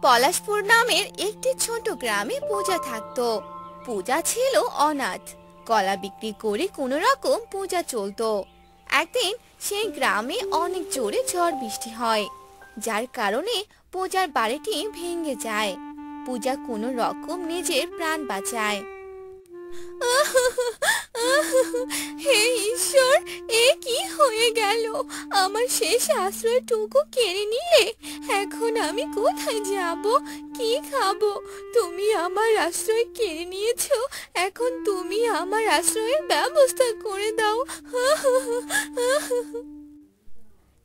পলাশপুর নামের একটি ছোট গ্রামে পূজা থাকতো। পূজা ছিল অনাথ। কলা বিক্রি করে কোনো রকম পূজা চলতো। একদিন সেই গ্রামে অনেক জোরে ঝড় বৃষ্টি হয়, যার কারণে পূজার বাড়িটি ভেঙে যায়। পূজা কোনো রকম নিজের প্রাণ বাঁচায়। হে ঈশ্বর, এ কি হয়ে গেল! আমার শেষ আশ্রয়টুকু কেড়ে নিলে। এখন আমি কোথায় যাব, কি খাবো? তুমি আমার আশ্রয় কেড়ে নিয়েছো, এখন তুমি আমার আশ্রয়ের ব্যবস্থা করে দাও।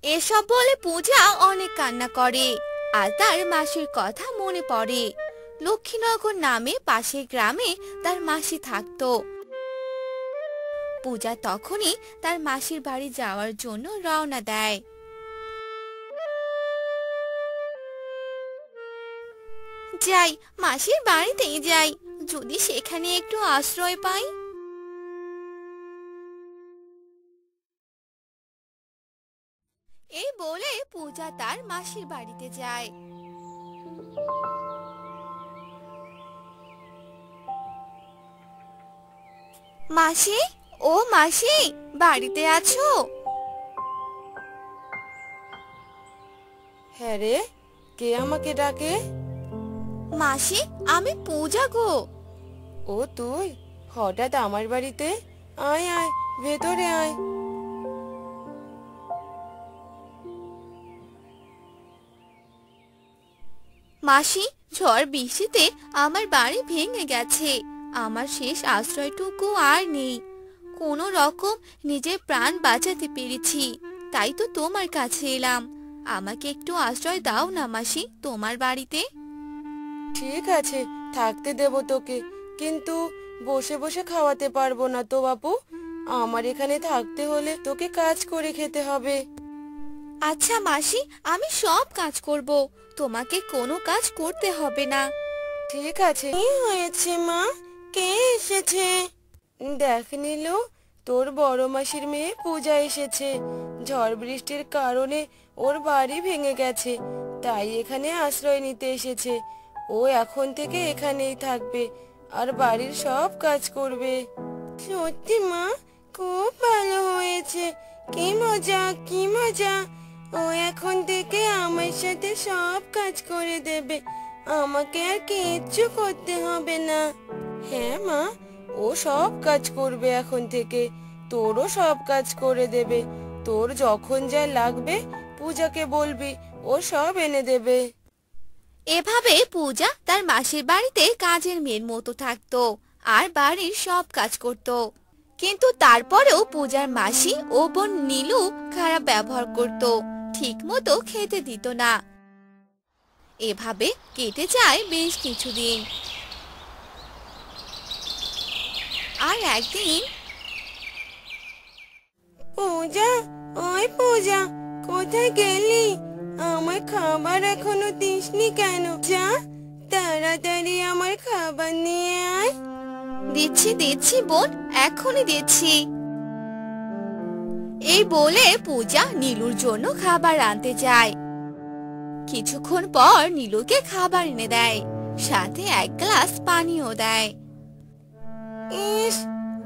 এসব বলে পূজা অনেক কান্না করে, আর তার মাসির কথা মনে পড়ে। লক্ষ্মীনগর নামে পাশের গ্রামে তার মাসি থাকতো। পূজা তখনই তার মাসির বাড়ি যাওয়ার জন্য রওনা দেয়। যাই, মাসির বাড়িতেই যাই, যদি সেখানে একটু আশ্রয় পাই। এই বলে পূজা তার মাসির বাড়িতে যায়। মাসি, ও মাসি, বাড়িতে আছো? হ্যাঁ রে, কে আমাকে ডাকে? মাসি, আমি পূজা গো। ও তুই হঠাৎ আমার বাড়িতে? আয় আয়, ভেতরে আয়। মাসি, ঝড় বৃষ্টিতে আমার বাড়ি ভেঙে গেছে। আমার শেষ আশ্রয়টুকু আর নেই। কোনো রকম নিজের প্রাণ বাঁচাতে পেরেছি, তাই তো তোমার কাছে এলাম। আমাকে একটু আশ্রয় দাও না মাসি, তোমার বাড়িতে। ঠিক আছে, থাকতে দেব তোকে, কিন্তু বসে বসে খাওয়াতে পারবো না তো বাপু। আমার এখানে থাকতে হলে তোকে কাজ করে খেতে হবে। আচ্ছা মাসি, আমি সব কাজ করব, তোমাকে কোনো কাজ করতে হবে না। ঠিক আছে। কি হয়েছে মা? কে এসেছে? দেখ নীলু, তোর বড় মাসির মেয়ে পূজা এসেছে। ঝড় বৃষ্টির কারণে ওর বাড়ি ভেঙে গেছে, তাই এখানে আশ্রয় নিতে এসেছে। ও এখন থেকে এখানেই থাকবে আর বাড়ির সব কাজ করবে। সত্যি মা, খুব ভালো হয়েছে। কি মজা, কি মজা! ও এখন থেকে আমার সাথে সব কাজ করে দেবে, আমাকে আর কিচ্ছু করতে হবে না। হ্যাঁ মা, ও সব কাজ করবে এখন থেকে, তোরও সব কাজ করে দেবে। তোর যখন যা লাগবে পূজাকে বলবি, ও সব এনে দেবে। এভাবে পূজা তার মাসির বাড়িতে কাজের মেয়ের মতো থাকতো আর বাড়ির সব কাজ করত। কিন্তু তারপরেও পূজার মাসি ও বোন নীলু খারাপ ব্যবহার করত, ঠিক মতো খেতে দিত না। এভাবে কেটে যায় বেশ কিছুদিন। আর একদিন পূজা, ওই পূজা, কোথায় গেলি? আমার খাবার এখনো দিসনি কেন? যা, তাড়াতাড়ি আমার খাবার নিয়ে আয়। দিচ্ছি দিচ্ছি বোন, এখনই দিচ্ছি। এই বলে পূজা নীলুর জন্য খাবার আনতে যায়। কিছুক্ষণ পর নীলুকে খাবার এনে দেয়, সাথে এক গ্লাস পানিও দেয়। ইস,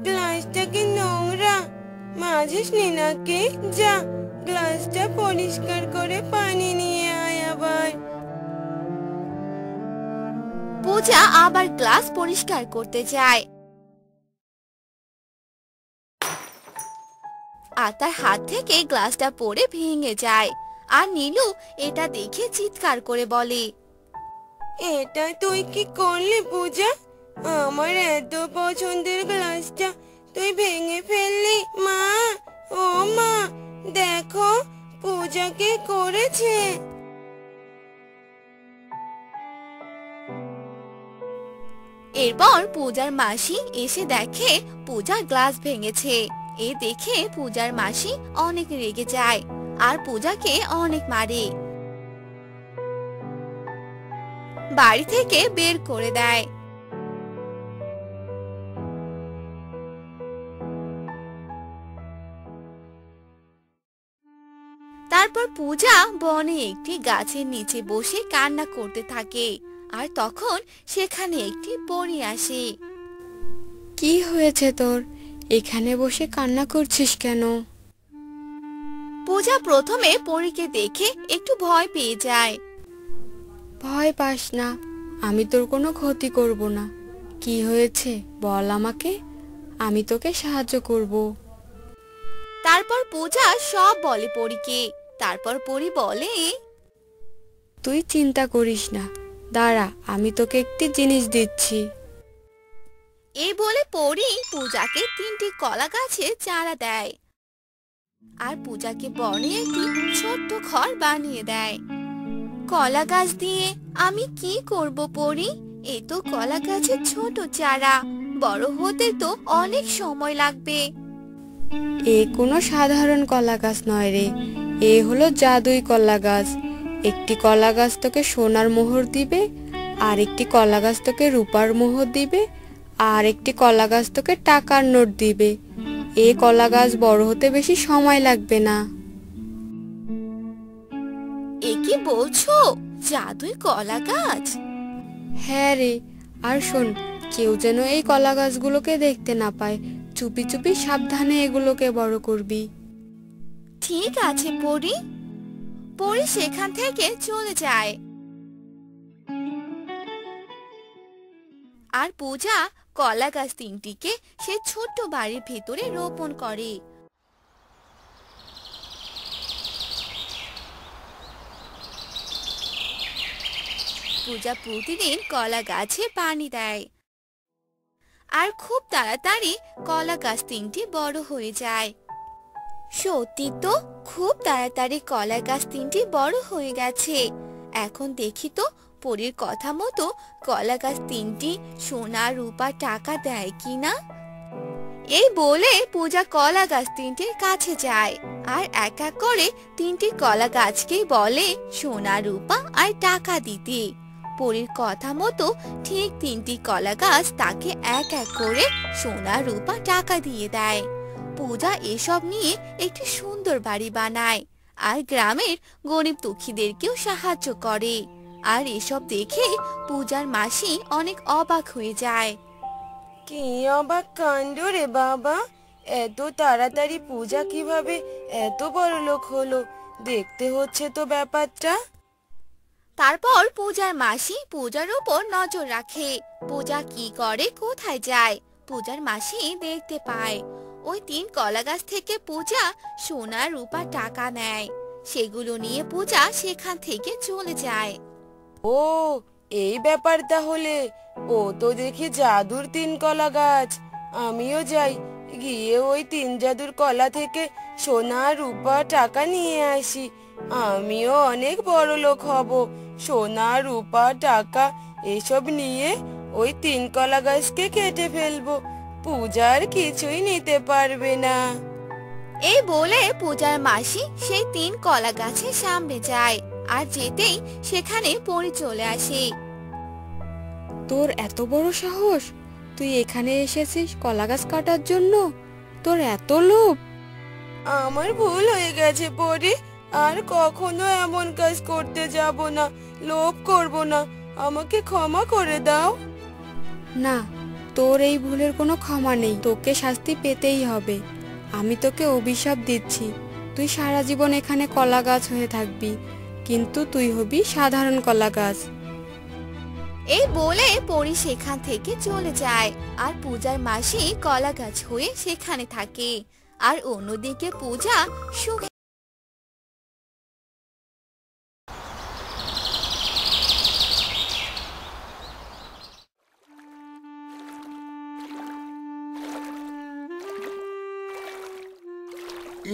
গ্লাসটা কি নোংরা! মাজিস নি নাকি? যা, গ্লাসটা পরিষ্কার করে পানি নিয়ে আয় আবার। পূজা আবার গ্লাস পরিষ্কার করতে যায়, আর তার হাত থেকে গ্লাসটা পড়ে ভেঙে যায়। আর নীলু এটা দেখে চিৎকার করে বলে, এটা তুই কি করলি পূজা? আমার এত পছন্দের গ্লাসটা তুই ভেঙে ফেললি! মা, ও মা, দেখো পূজা কি করেছে। এরপর পূজার মাসি এসে দেখে পূজার গ্লাস ভেঙেছে। এ দেখে পূজার মাসি অনেক রেগে যায় আর পূজাকে অনেক মারে, বাড়ি থেকে বের করে দেয়। তার তারপর পূজা বনে একটি গাছের নিচে বসে কান্না করতে থাকে। আর তখন সেখানে একটি পরী আসে। কি হয়েছে তোর? এখানে বসে কান্না করছিস কেন? পূজা প্রথমে পরীকে দেখে একটু ভয় পেয়ে যায়। ভয় পাস না, আমি তোর কোনো ক্ষতি করব না। কি হয়েছে বল আমাকে, আমি তোকে সাহায্য করব। তারপর পূজা সব বলে পরীকে। তারপর পরী বলে, তুই চিন্তা করিস না, দাঁড়া, আমি তোকে একটি জিনিস দিচ্ছি। এই বলে পরী পূজাকে 3টি কলা গাছের চারা দেয় আর পূজাকে বনে একটি ছোট্ট ঘর বানিয়ে দেয়। কলা গাছ দিয়ে আমি কি করব পরী? এই তো কলা গাছের ছোট চারা, বড় হতে তো অনেক সময় লাগবে। এ কোনো সাধারণ কলা গাছ নয় রে, এ হলো জাদুই কলা গাছ। একটি কলা গাছ তোকে সোনার মোহর দিবে, আর একটি কলা গাছ তোকে রূপার মোহর দিবে, আর একটি কলা গাছ তোকে টাকার নোট দিবে। এ কলা গাছ বড় হতে বেশি সময় লাগবে না। এ কি বলছো, জাদুই কলা গাছ? হ্যাঁ রে, আর শোন, কেউ যেন এই কলা গাছগুলোকে দেখতে না পায়। চুপি চুপি সাবধানে এগুলোকে বড় করবি। ঠিক আছে পরী। পরী সেখান থেকে চলে যায় আর পূজা কলা গাছ 3টিকে সে ছোট্ট বাড়ির ভেতরে রোপণ করে। পূজা প্রতিদিন কলা গাছে পানি দেয় আর খুব তাড়াতাড়ি কলা গাছ 3টি বড় হয়ে যায়। সত্যি তো, খুব তাড়াতাড়ি কলা গাছ 3টি বড় হয়ে গেছে। এখন দেখি তো পরীর কথা মতো কলা গাছ 3টি সোনা রূপা টাকা দেয় কিনা। এই বলে পূজা কলা গাছ 3টির কাছে যায় আর এক এক করে 3টি কলা গাছকেই বলে সোনা রূপা আর টাকা দিতে। পরীর কথা মতো ঠিক 3টি কলা গাছ তাকে এক এক করে সোনা রূপা টাকা দিয়ে দেয়। পূজা এসব নিয়ে একটি সুন্দর বাড়ি বানায় আর গ্রামের গরিব দুঃখীদেরকেও সাহায্য করে। আর এসব দেখে পূজার মাসি অনেক অবাক হয়ে যায়। কি অবাক কাণ্ড রে বাবা! এত তাড়াতাড়ি পূজা কিভাবে এত বড় লোক হলো? দেখতে হচ্ছে তো ব্যাপারটা। তারপর পূজার মাসি পূজার উপর নজর রাখে। পূজা কি করে, কোথায় যায়, পূজার মাসি দেখতে পায় ওই 3 কলা গাছ থেকে পূজা সোনা রূপা টাকা নেয়। সেগুলো নিয়ে পূজা সেখান থেকে চলে যায়। ও, এই ব্যাপার তাহলে। ও তো দেখি জাদুর 3 কলা গাছ। আমিও যাই, গিয়ে ওই 3 জাদুর কলা থেকে সোনা রূপা টাকা নিয়ে আসি। আমিও অনেক বড় লোক হব। সোনা রূপা টাকা এসব নিয়ে ওই 3 কলা গাছকে কেটে ফেলবো। পূজার কিছুই নিতে পারবে না। এই বলে পূজার মাসি সেই 3 কলা গাছের সামনে যায় আর যেতেই সেখানে পরী চলে আসে। তোর এত বড় সাহস! তুই এখানে এসেছিস কলা গাছ কাটার জন্য? তোর এত লোভ! আমার ভুল হয়ে গেছে পরি, আর কখনো এমন কাজ করতে যাব না, লোভ করব না। আমাকে ক্ষমা করে দাও। না, তোর এই ভুলের কোনো ক্ষমা নেই, তোকে শাস্তি পেতেই হবে। আমি তোকে অভিশাপ দিচ্ছি, তুই সারা জীবন এখানে কলা গাছ হয়ে থাকবি, কিন্তু তুই হবি সাধারণ কলা গাছ। এই বলে পরী সেখান থেকে চলে যায় আর পূজার মাসি কলা গাছ হয়ে সেখানে থাকে। আর অন্যদিকে পূজা সুখে।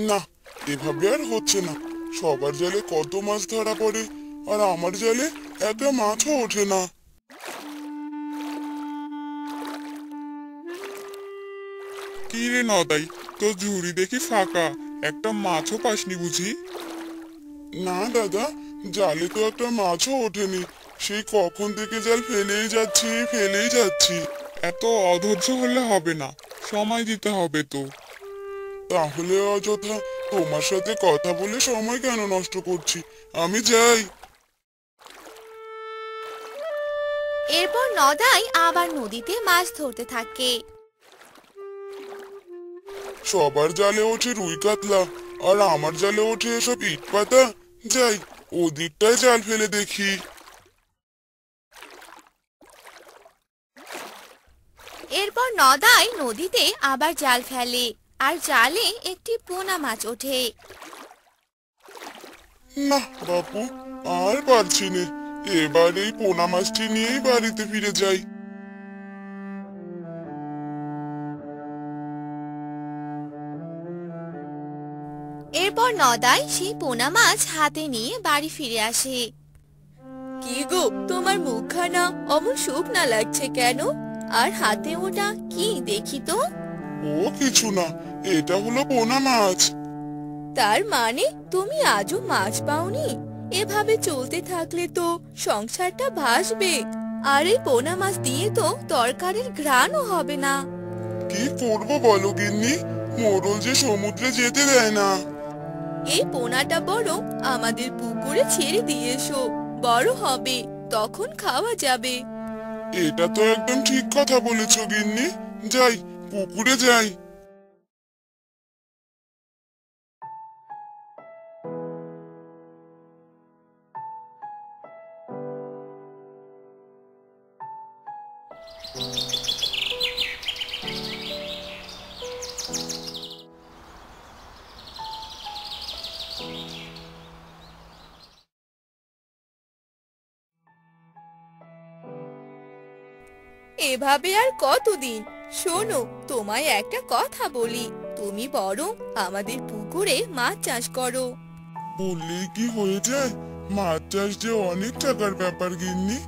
না, এভাবে আর হচ্ছে না। সবার জালে কত মাছ ধরা পড়ে, আর আমার জালে একটা মাছও ওঠে না। কি রে নদাই, তোর ঝুড়ি দেখি ফাঁকা, একটা মাছও পাসনি বুঝি? না দাদা, জালে তো একটা মাছও ওঠেনি। সেই কখন থেকে জাল ফেলেই যাচ্ছি। এত অধৈর্য হলে হবে না, সময় দিতে হবে তো। তাহলে অযথা তোমার সাথে কথা বলে সময় কেন নষ্ট করছি, আমি যাই। এরপর নদাই আবার নদীতে মাছ ধরতে থাকে। সবার জালে ওঠে রুই কাতলা, আর আমার জালে ওঠে এসব ইট পাতা। যাই, ওদিকটায় জাল ফেলে দেখি। এরপর নদাই নদীতে আবার জাল ফেলে, আর জালে একটি পোনা মাছ ওঠে। না বাপু, আর পারছি না। এবার এই পোনা মাছটি নিয়েই বাড়িতে ফিরে যাই। এরপর নদাই সেই পোনা মাছ হাতে নিয়ে বাড়ি ফিরে আসে। কি গো, তোমার মুখখানা অমন শুকনা লাগছে কেন? আর হাতে ওটা কি দেখি তো? ও কিছু না, এটা হলো পোনা মাছ। তার মানে তুমি আজও মাছ পাওনি? এভাবে চলতে থাকলে তো সংসারটা ভাসবে, আর এই পোনা মাছ দিয়ে তো তরকারির ঘ্রাণও হবে না। কি করবো বলো গিন্নি, মোড়ল যে সমুদ্রে যেতে দেয় না। এই পোনাটা বরং আমাদের পুকুরে ছেড়ে দিয়ে এসো, বড় হবে তখন খাওয়া যাবে। এটা তো একদম ঠিক কথা বলেছো গিন্নি, যাই, পুকুরে যাই। এভাবে আর কতদিন? শোনো, তোমায় একটা কথা বলি, তুমি বরং আমাদের পুকুরে মাছ চাষ করো। বললেই কি হয়ে যায়? মাছ চাষ যে অনেক টাকার ব্যাপার গিন্নি,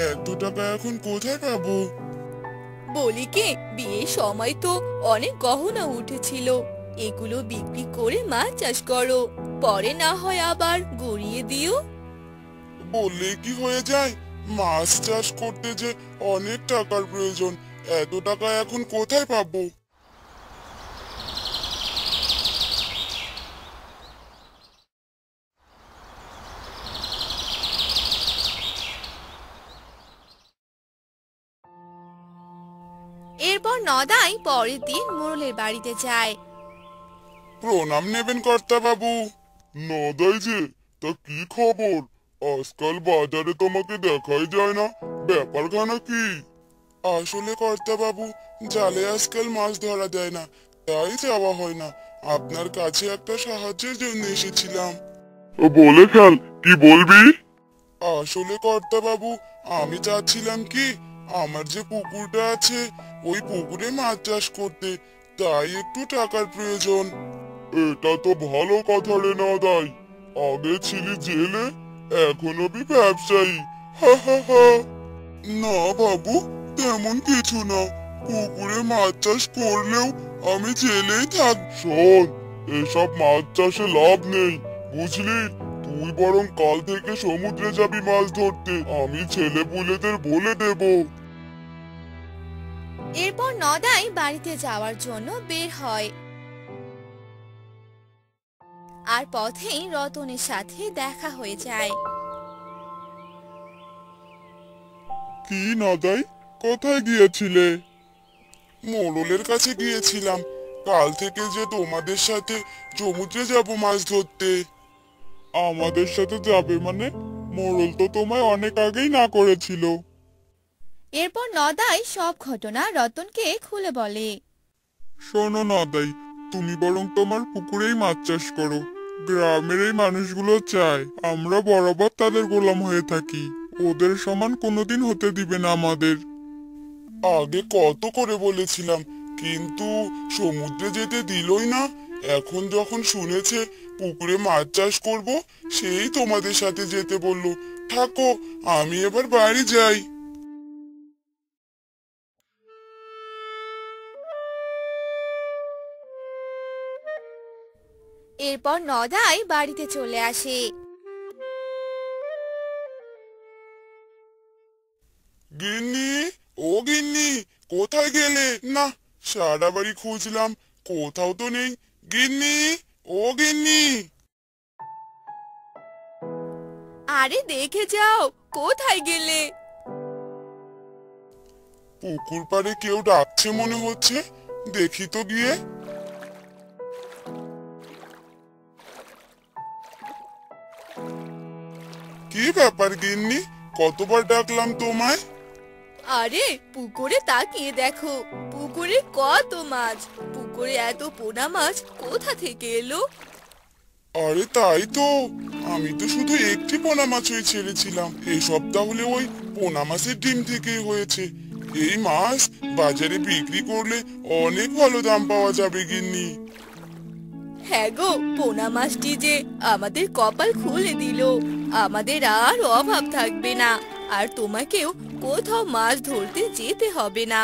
এত টাকা এখন কোথায় পাবো? বলি কি, বিয়ের সময় তো অনেক গহনা উঠেছিল, এগুলো বিক্রি করে মাছ চাষ করো, পরে না হয় আবার গড়িয়ে দিও। বললেই কি হয়ে যায়? মাছ চাষ করতে যে অনেক টাকার প্রয়োজন, এত টাকা এখন কোথায় পাবো? এরপর নদাই পরের দিন মোড়লের বাড়িতে যায়। প্রণাম নেবেন কর্তা বাবু। নদাই যে, তা কি খবর? আজকাল বাজারে তোমাকে দেখাই যায় না, ব্যাপারখানা কি? আসলে কর্তা বাবু, জালে আজকাল মাছ ধরা যায় না, তাই যাওয়া হয় না। আপনার কাছে একটা সাহায্যের জন্য এসেছিলাম। বলে ফেল, কি বলবি? আসলে কর্তা বাবু, আমি চাচ্ছিলাম কি, আমার যে পুকুরটা আছে ওই পুকুরে মাছ চাষ করতে, তাই একটু টাকার প্রয়োজন। এটা তো ভালো কথা রে নদাই, আগে ছিলি জেলে, এখন অবি ব্যবসায়ী। হা হা হা। না বাবু, তেমন কিছু না, পুকুরে মাছ চাষ করলেও আমি জেলেই থাক। শোন, এসব মাছ চাষে লাভ নেই, বুঝলি? তুই বরং কাল থেকে সমুদ্রে যাবি মাছ ধরতে, আমি ছেলেপুলেদের বলে দেব। এরপর নদাই বাড়িতে যাওয়ার জন্য বের হয়, আর পথেই রতনের সাথে দেখা হয়ে যায়। কি নদাই, কোথায় গিয়েছিলে? মোড়লের কাছে গিয়েছিলাম, কাল থেকে যে তোমাদের সাথে সমুদ্রে যাব মাছ ধরতে। আমাদের সাথে যাবে মানে? মোড়ল তো তোমায় অনেক আগেই না করেছিল। এরপর নদাই সব ঘটনা রতনকে খুলে বলে। শোনো নদাই, তুমি বরং তোমার পুকুরেই মাছ চাষ করো। গ্রামের এই মানুষগুলো চায় আমরা বরাবর তাদের গোলাম হয়ে থাকি, ওদের সমান কোনোদিন হতে দিবে না আমাদের। আগে কত করে বলেছিলাম, কিন্তু সমুদ্রে যেতে দিলই না। এখন যখন শুনেছে পুকুরে মাছ চাষ করব, সেই তোমাদের সাথে যেতে বললো। থাকো, আমি এবার বাড়ি যাই। এরপর নদাই বাড়িতে চলে আসে। গিন্নি, ও গিন্নি, কোথায় গেলে? না, সারা বাড়ি খুঁজলাম, কোথাও তো নেই। গিন্নি, ও গিন্নি, আরে দেখে যাও, কোথায় গেলে? পুকুর পাড়ে কেউ ডাকছে মনে হচ্ছে, দেখি তো গিয়ে। কি ব্যাপার গিন্নি, কতবার ডাকলাম তোমায়? আরে পুকুরে তাকিয়ে দেখো, পুকুরে কত মাছ। পুকুরে এত পোনা মাছ কোথা থেকে এলো? আরে তাই তো, আমি তো শুধু একটি পোনা মাছই ছেড়েছিলাম। এই সব তাহলে ওই পোনা মাছের ডিম থেকেই হয়েছে। এই মাছ বাজারে বিক্রি করলে অনেক ভালো দাম পাওয়া যাবে গিন্নি। হ্যাঁ গো, পোনা মাছটি যে আমাদের কপাল খুলে দিল। আমাদের আর অভাব থাকবে না, আর তোমাকেও কোথাও মাছ ধরতে যেতে হবে না।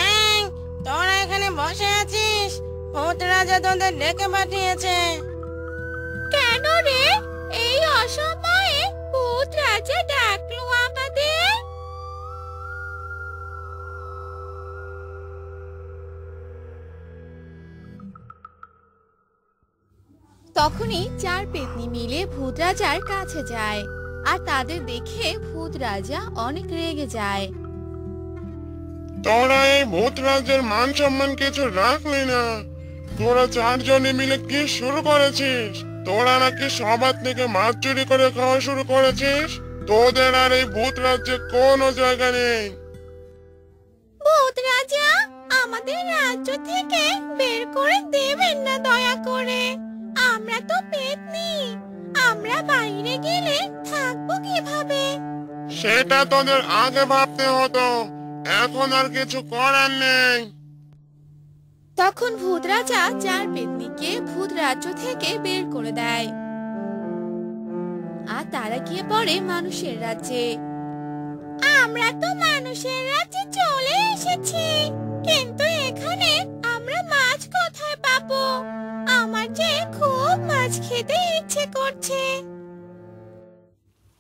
এই, তোরা এখানে বসে আছিস? ভূত রাজা তোদের ডেকে পাঠিয়েছে। কেন রে, এই অসময়ে ভূত রাজা ডাকলো আমাদের? তখনই চার পেতনি মিলে ভূত রাজার কাছে যায়, আর তাদের দেখে ভূত রাজা অনেক রেগে যায়। তোরা এই ভূত রাজ্যের মান সম্মান কিছু রাখলি না। তোরা চারজনে মিলে কি শুরু করেছিস? তোরা নাকি সবার থেকে মাছ চুরি করে খাওয়া শুরু করেছিস। তোদের আর এই ভূত রাজ্যে কোনো জায়গা নেই। ভূত রাজা, আমাদের রাজ্য থেকে বের করে দেবেন না দয়া করে। আমরা তো পেতনি, আমরা বাইরে গেলে থাকবো কিভাবে? সেটা তোদের আগে ভাবতে হতো, এখন আর কিছু করার নেই। তখন ভূত রাজা চার পেতনিকে ভূত রাজ্য থেকে বের করে দেয়, আর তারা গিয়ে পড়ে মানুষের রাজ্যে। আমরা তো মানুষের রাজ্যে চলে এসেছি, কিন্তু এখানে আমরা মাছ কোথায় পাবো? আমার যে খুব মাছ খেতে ইচ্ছে করছে।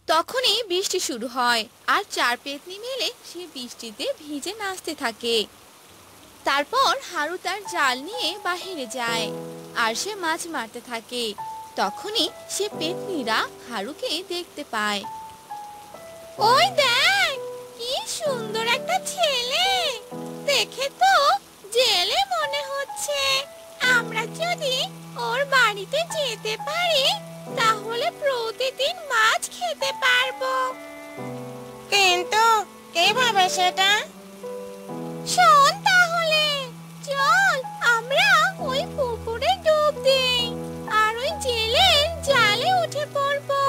তখনই বৃষ্টি শুরু হয়, আর চার পেতনি মিলে সে বৃষ্টিতে ভিজে নাচতে থাকে। তারপর হারু তার জাল নিয়ে বাহিরে যায়, আর সে মাছ মারতে থাকে। তখনই সে পেতনিরা হারুকে দেখতে পায়। ওই দেখ, কি সুন্দর একটা ছেলে, দেখে তো জেলে মনে হচ্ছে। আমরা যদি ওর বাড়িতে যেতে পারি, তাহলে প্রতিদিন মাছ খেতে পারবো। কিন্তু কিভাবে সেটা? শোন তাহলে, চল আমরা ওই পুকুরে ডুব দেই, আর ওই জেলের জালে উঠে পড়বো।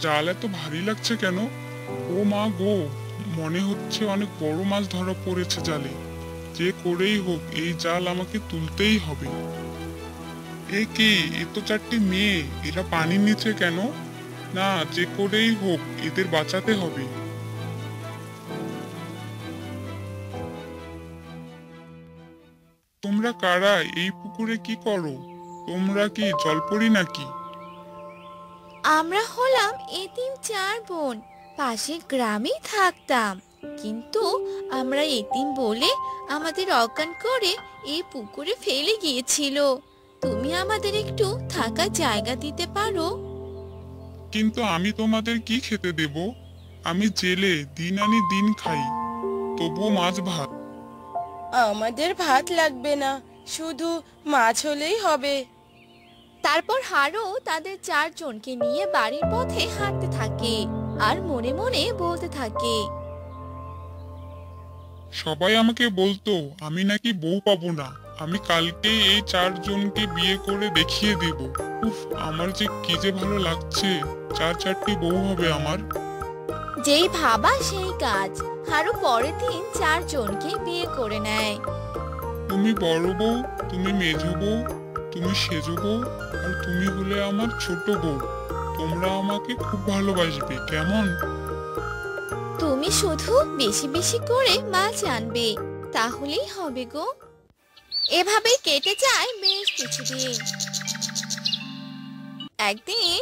জাল এত ভারী লাগছে কেন? ও মা গো, মনে হচ্ছে অনেক বড় মাছ ধরা পড়েছে জালে। যে করেই হোক এই জাল আমাকে তুলতেই হবে। এ কি, এ তো চারটি মেয়ে, এরা পানির নিচে কেন? না, যে করেই হোক এদের বাঁচাতে হবে। তোমরা কারা? এই পুকুরে কি করো? তোমরা কি জলপরি নাকি? আমরা হলাম এতিম চার বোন, পাশের গ্রামেই থাকতাম, কিন্তু আমরা এতিম বলে আমাদের অজ্ঞান করে এই পুকুরে ফেলে গিয়েছিল। তুমি আমাদের একটু থাকার জায়গা দিতে পারো? কিন্তু আমি তোমাদের কি খেতে দেব? আমি জেলে, দিন আনি দিন খাই, তবুও মাছ ভাত। আমাদের ভাত লাগবে না, শুধু মাছ হলেই হবে। তারপর হারু তাদের চারজনকে নিয়ে বাড়ির পথে হাঁটতে থাকে, আর মনে মনে বলতে থাকে। সবাই আমাকে বলতো আমি নাকি বউ পাবো না। আমি কালকে এই চারজনকে বিয়ে করে দেখিয়ে দেব। উফ, আমার যে কি যে ভালো লাগছে, চারটি বউ হবে আমার। যেই ভাবা সেই কাজ, হারু পরের দিন চারজনকে বিয়ে করে নেয়। তুমি বড় বউ, তুমি মেজ বউ, তুমি সেজো বউ, আর তুমি হলে আমার ছোট বউ। তোমরা আমাকে খুব ভালোবাসবে, কেমন? তুমি শুধু বেশি বেশি করে মাছ আনবে, তাহলেই হবে গো। এভাবেই কেটে যায় বেশ কিছুদিন। একদিন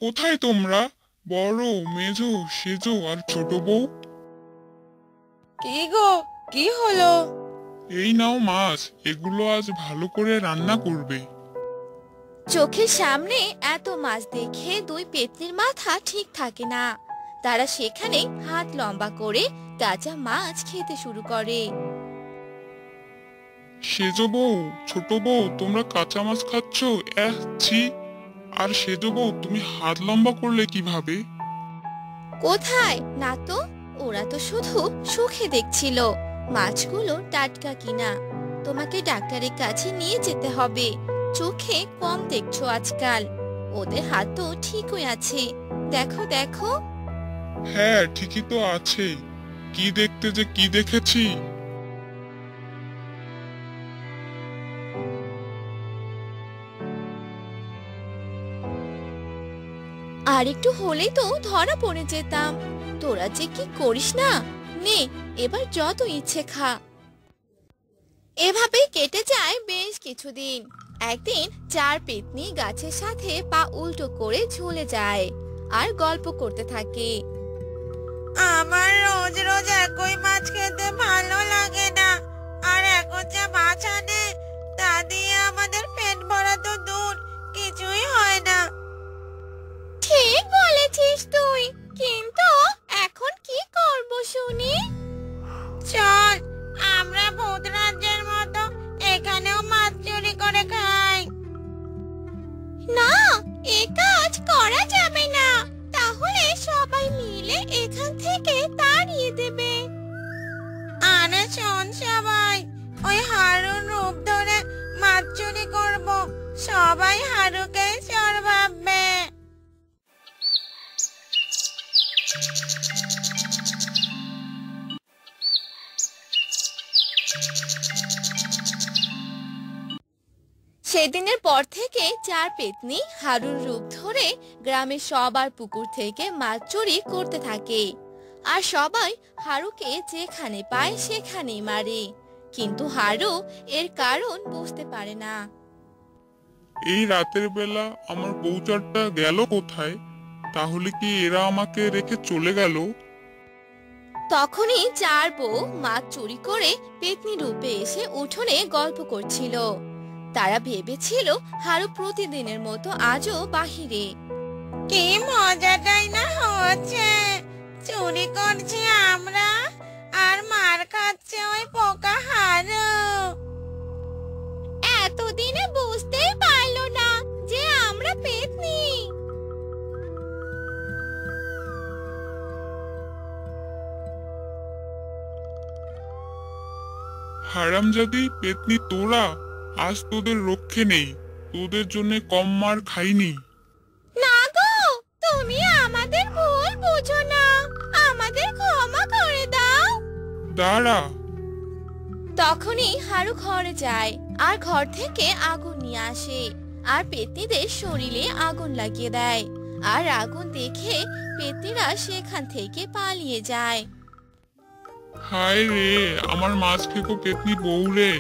কোথায় তোমরা, বড়, মেজো, সেজো আর ছোট বউ? কি গো, কি হলো? এই নাও মাছ, এগুলো আজ ভালো করে রান্না করবে। চোখের সামনে এত মাছ দেখে দুই পেতনির মাথা ঠিক থাকে না। তারা সেখানে হাত লম্বা করে তাজা মাছ খেতে শুরু করে। সেজো বউ, ছোট বউ, তোমরা কাঁচা মাছ খাচ্ছ? ছি! আর সেজো বউ, তুমি হাত লম্বা করলে কিভাবে? কোথায় না তো, ওরা তো শুধু সুখে দেখছিল মাছগুলো টাটকা কিনা। তোমাকে ডাক্তারের কাছে নিয়ে যেতে হবে, চোখে কম দেখছো আজকাল। ওদের হাত তো ঠিকই আছে, দেখো দেখো। হ্যাঁ, ঠিকই তো আছে। কি দেখতে যে কি দেখেছি! আর একটু হলেই তো ধরা পড়ে যেতাম। তোরা যে কি করিস না, নে এবার যত ইচ্ছে খা। এভাবেই কেটে যায় বেশ কিছুদিন। একদিন চার পেতনি গাছের সাথে পা উল্টো করে ঝুলে যায় আর গল্প করতে থাকে। আমার রোজ রোজ একই মাছ খেতে ভালো লাগে না, আর এখন যা মাছ আনে তা দিয়ে আমাদের পেট ভরা তো দূর, কিছুই হয় না। ঠিক বলেছিস তুই, কিন্তু এখন কি করব শুনি? চল, আমরা ভূত রাজ্যের মতো এখানেও মাছ চুরি করে খাই। না, এ কাজ করা যাবে না, তাহলে সবাই মিলে এখান থেকে তাড়িয়ে দেবে। আরে শোন সবাই, ওই হারুর রূপ ধরে মাছ চুরি করব, সবাই হারুকে চোর ভাববে। সেদিনের পর থেকে চার পেতনি হারুর রূপ ধরে গ্রামের সবার পুকুর থেকে মাছ চুরি করতে থাকে। আর সবাই হারুকে যেখানে পায় সেখানেই মারে, কিন্তু হারু এর কারণ বুঝতে পারে না। এই রাতের বেলা আমার বউচারটা গেল কোথায়? তাহলে কি এরা আমাকে রেখে চলে গেল? তখনই চার বউ মাছ চুরি করে পেতনি রূপে এসে উঠোনে গল্প করছিল। তারা ভেবেছিল হারু প্রতিদিনের মতো আজও বাহিরে। কি মজাটাই না হচ্ছে, চুরি করছি আমরা আর মার খাচ্ছে ওই পোকা হারু। এতদিনে বুঝতেই পারলো না যে আমরা পেতনি। হারামজাদি পেতনি তোরা, আজ তোদের রক্ষে নেই। তোদের জন্য কম মার খাইনি। না গো, তুমি আমাদের ভুল বুঝো না, আমাদের ক্ষমা করে দাও। দাঁড়া! তখনই হারু ঘরে যায় আর ঘর থেকে আগুন নিয়ে আসে আর পেতনিদের শরীরে আগুন লাগিয়ে দেয়। আর আগুন দেখে পেতনিরা সেখান থেকে পালিয়ে যায়। হায় রে, আমার মাছ খেকো পেতনি বউ রে!